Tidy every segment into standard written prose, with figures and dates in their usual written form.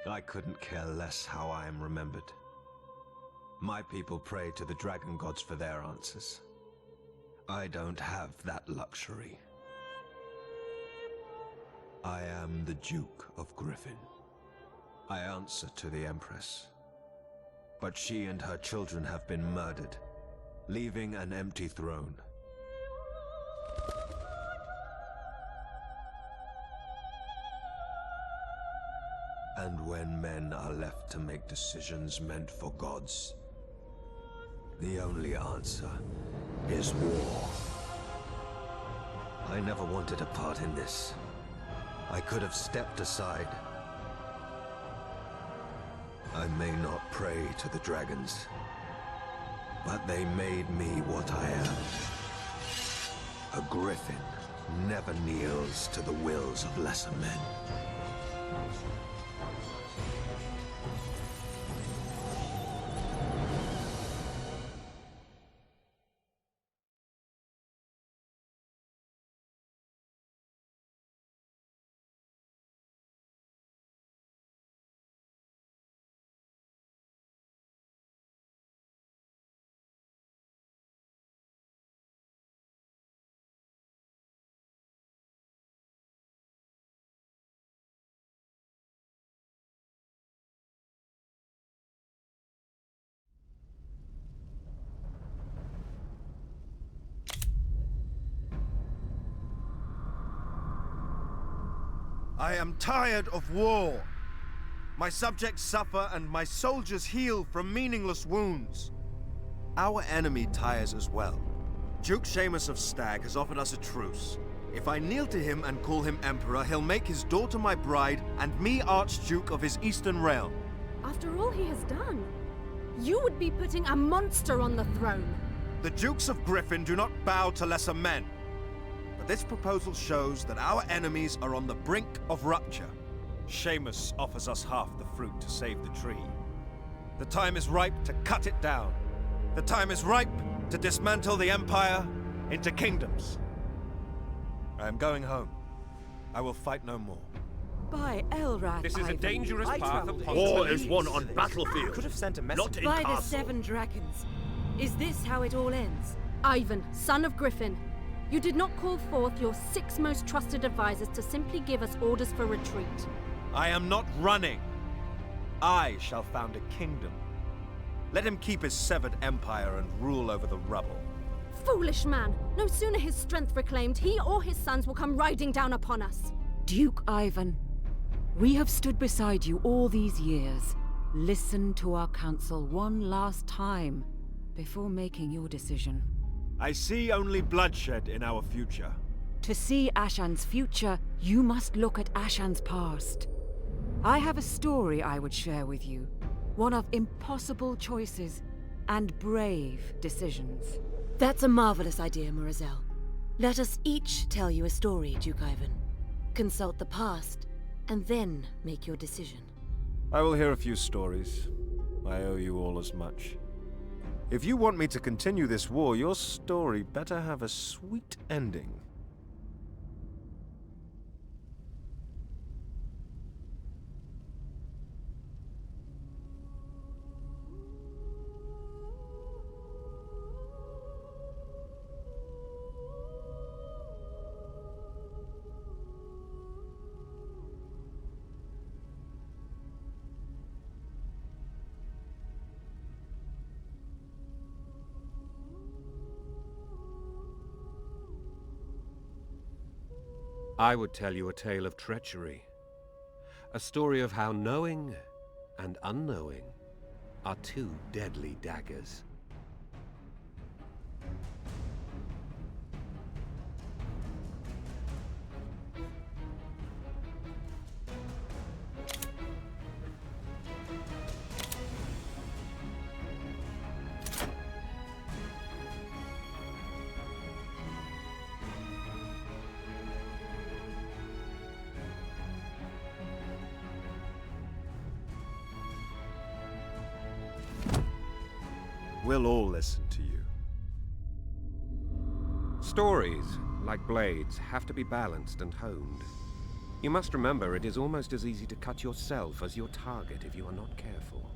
I couldn't care less how I am remembered. My people pray to the dragon gods for their answers. I don't have that luxury. I am the Duke of Griffin. I answer to the Empress. But she and her children have been murdered, leaving an empty throne. And when men are left to make decisions meant for gods, the only answer is war. I never wanted a part in this. I could have stepped aside. I may not pray to the dragons, but they made me what I am. A griffin never kneels to the wills of lesser men. I am tired of war. My subjects suffer and my soldiers heal from meaningless wounds. Our enemy tires as well. Duke Seamus of Stag has offered us a truce. If I kneel to him and call him Emperor, he'll make his daughter my bride and me Archduke of his Eastern Realm. After all he has done, you would be putting a monster on the throne. The Dukes of Griffin do not bow to lesser men. But this proposal shows that our enemies are on the brink of rupture. Seamus offers us half the fruit to save the tree. The time is ripe to cut it down. The time is ripe to dismantle the Empire into kingdoms. I am going home. I will fight no more. By Elrath, This is a Ivan, dangerous I path traveled upon here. War is won on battlefield. Could have sent a message. Not in By castle. the 7 dragons. Is this how it all ends? Ivan, son of Griffin, you did not call forth your 6 most trusted advisors to simply give us orders for retreat. I am not running. I shall found a kingdom. Let him keep his severed empire and rule over the rubble. Foolish man! No sooner his strength reclaimed, he or his sons will come riding down upon us. Duke Ivan, we have stood beside you all these years. Listen to our counsel one last time before making your decision. I see only bloodshed in our future. To see Ashan's future, you must look at Ashan's past. I have a story I would share with you. One of impossible choices and brave decisions. That's a marvelous idea, Murizel. Let us each tell you a story, Duke Ivan. Consult the past, and then make your decision. I will hear a few stories. I owe you all as much. If you want me to continue this war, your story better have a sweet ending. I would tell you a tale of treachery. A story of how knowing and unknowing are 2 deadly daggers. We'll all listen to you. Stories, like blades, have to be balanced and honed. You must remember it is almost as easy to cut yourself as your target if you are not careful.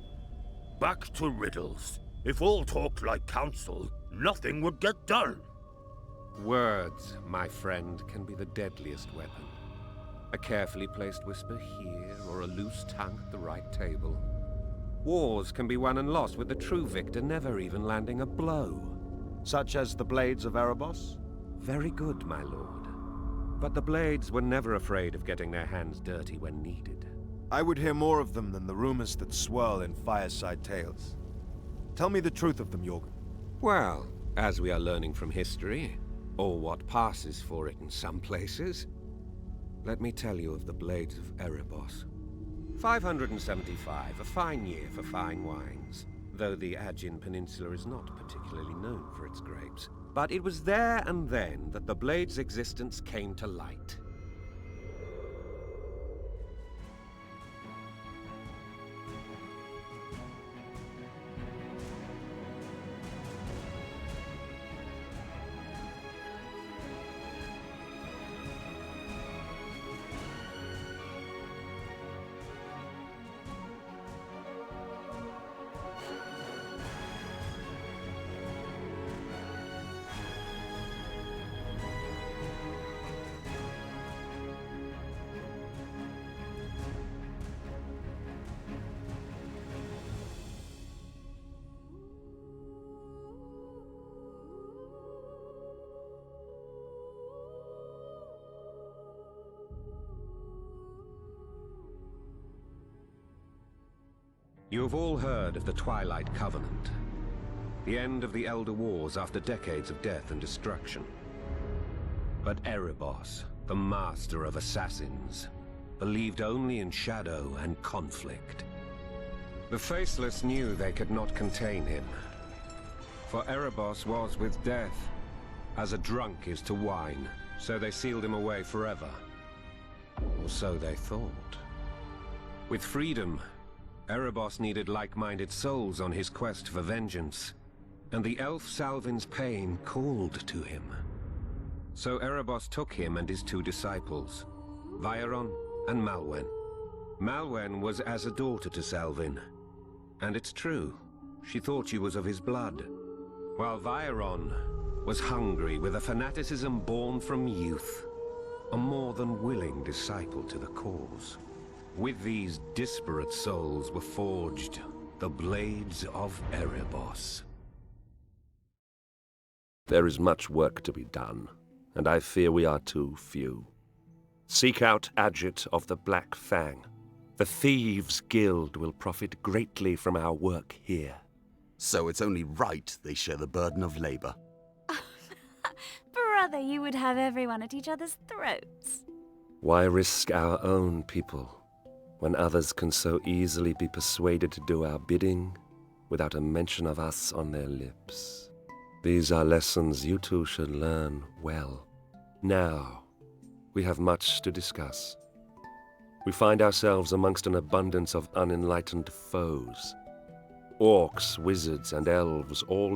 Back to riddles. If all talked like council, nothing would get done. Words, my friend, can be the deadliest weapon. A carefully placed whisper here, or a loose tongue at the right table. Wars can be won and lost with the true victor never even landing a blow. Such as the Blades of Erebos? Very good, my lord. But the Blades were never afraid of getting their hands dirty when needed. I would hear more of them than the rumors that swirl in fireside tales. Tell me the truth of them, Jorgen. Well, as we are learning from history, or what passes for it in some places, let me tell you of the Blades of Erebos. 575, a fine year for fine wines, though the Aegean Peninsula is not particularly known for its grapes. But it was there and then that the Blade's existence came to light. You have all heard of the Twilight Covenant, the end of the Elder Wars after decades of death and destruction. But Erebos, the master of assassins, believed only in shadow and conflict. The Faceless knew they could not contain him, for Erebos was with death, as a drunk is to wine, so they sealed him away forever. Or so they thought. With freedom, Erebos needed like-minded souls on his quest for vengeance, and the elf Salvin's pain called to him. So Erebos took him and his two disciples, Vieron and Malwen. Malwen was as a daughter to Salvin, and it's true, she thought she was of his blood, while Vieron was hungry with a fanaticism born from youth, a more than willing disciple to the cause. With these disparate souls were forged the Blades of Erebos. There is much work to be done, and I fear we are too few. Seek out Adjit of the Black Fang. The Thieves' Guild will profit greatly from our work here. So it's only right they share the burden of labor. Brother, you would have everyone at each other's throats. Why risk our own people when others can so easily be persuaded to do our bidding without a mention of us on their lips? These are lessons you two should learn well. Now, we have much to discuss. We find ourselves amongst an abundance of unenlightened foes. Orcs, wizards, and elves all